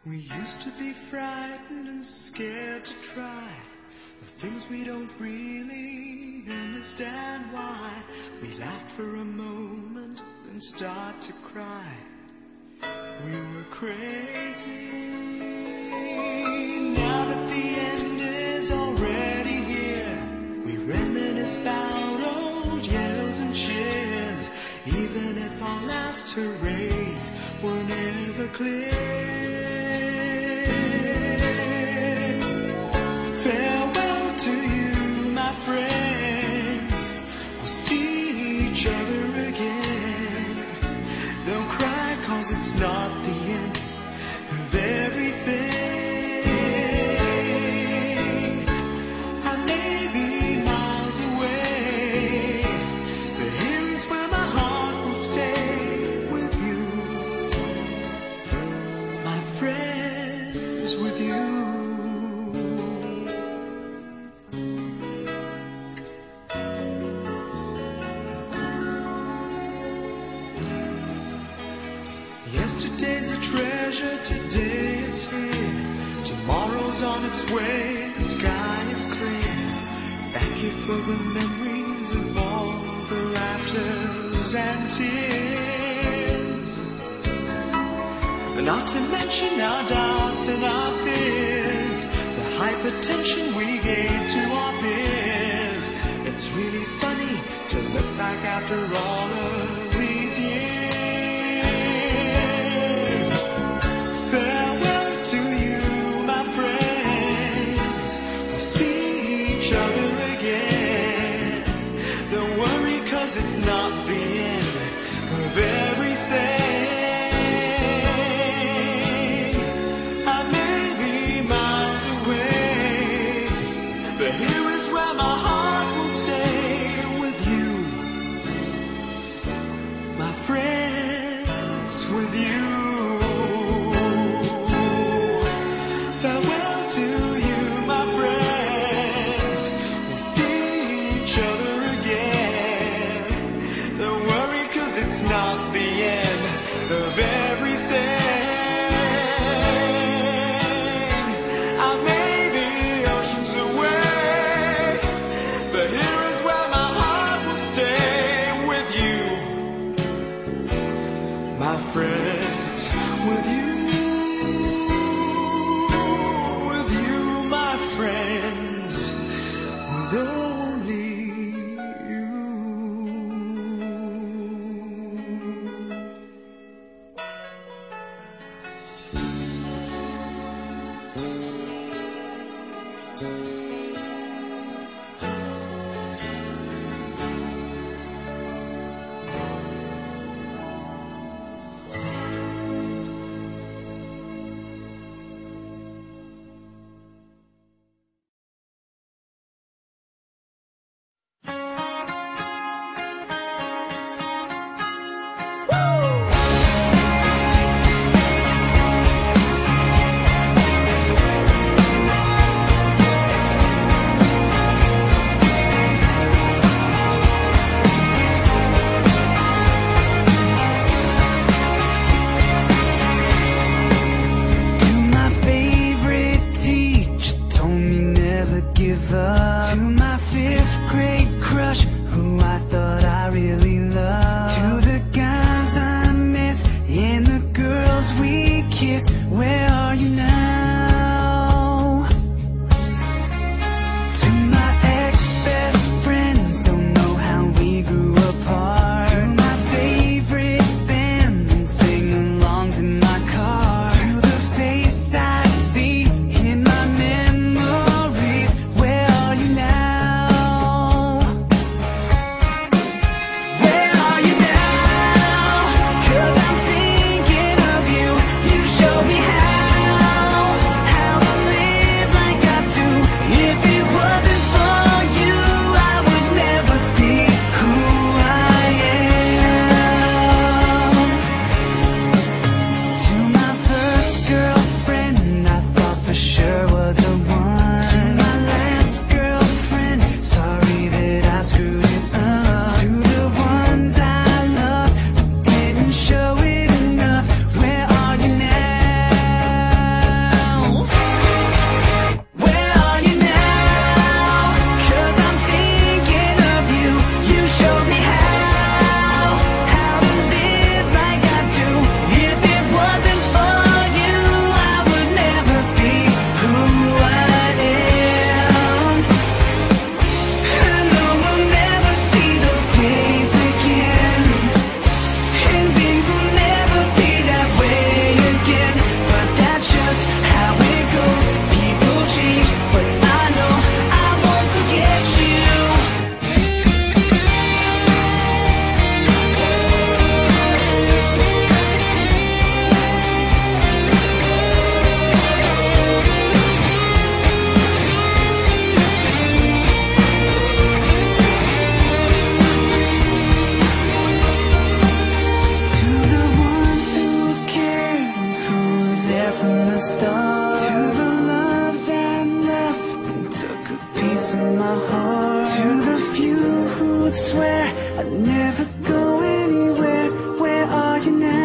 We used to be frightened and scared to try the things we don't really understand why. We laughed for a moment and start to cry. We were crazy. Now that the end is already here, we reminisce about old yells and cheers, even if our last hurrays were never clear. Farewell to you, my friends. We'll see each other again. Don't cry, 'cause it's not the end of everything. I may be miles away, but here is where my heart will stay with you, my friends, with you. Yesterday's a treasure, today is here. Tomorrow's on its way, the sky is clear. Thank you for the memories of all the laughters and tears. Not to mention our doubts and our fears, the hypertension we gave to our peers. It's really funny to look back after all of these years. Farewell to you, my friends. We'll see each other again. Don't worry, 'cause it's not the end of everything. I may be miles away, but here is where my heart will stay with you, my friends, with you. Farewell to you, my friends. We'll see each other again. Don't worry, 'cause it's not the end of everything. I may be oceans away, but here is where my heart will stay with you, my friends, with you. Friends, with only you. To my 5th grade crush, who I thought I really loved. To the guys I miss and the girls we kissed, where are you now? To my ex-best friends, don't know how we grew apart. To my favorite bands and sing-alongs in my car. To the face I see in my memories, where are you now? Where are you now? 'Cause I'm thinking of you. You showed me how the start, to the love that left and took a piece of my heart, to the few who'd swear I'd never go anywhere. Where are you now?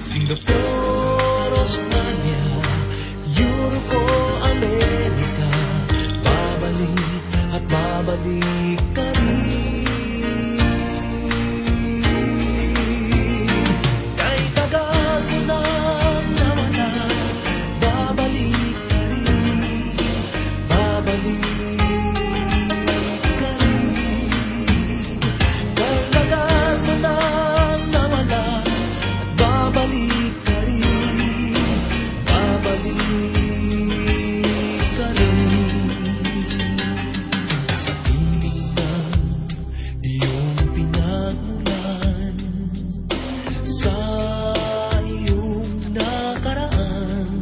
Singapore, Australia, Europe o Amerika, babalik at babalik ka rin. Kahit tagal mo nang nawala, babalik ka rin, babalik ka rin. Kahit tagal mo nang nawala, babalik ka rin, babalik ka rin. Sa piling ng iyong pinagmulan, sa iyong nakaraan,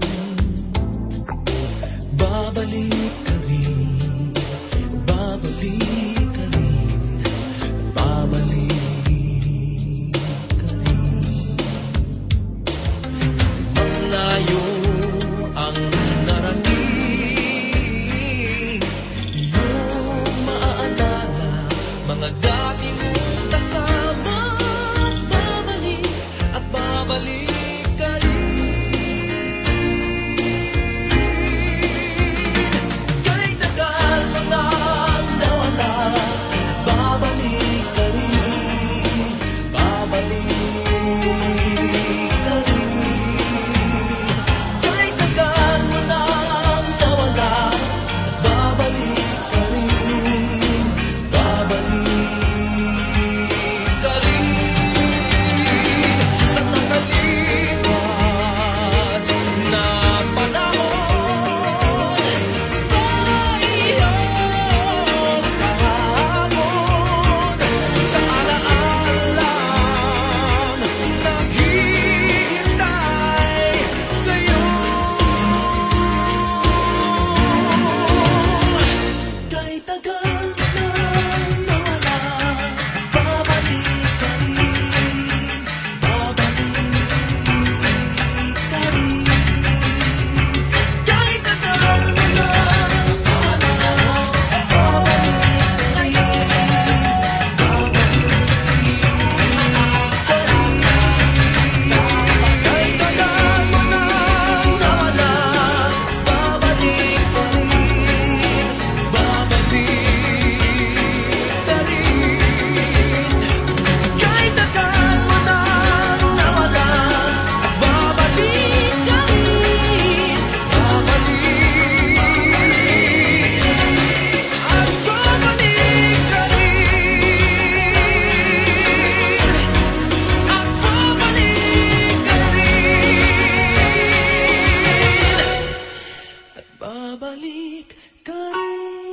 babalik ka rin, babalik ka rin, babalik ka rin. Layo ang narating, iyong maaalala mga dati mong kasama, at babalik ka rin. Kahit tagal mo nang nawala, babalik ka rin, babalik ka rin. Kahit tagal mo nang nawala, babalik ka rin, babalik Babalik ka rin.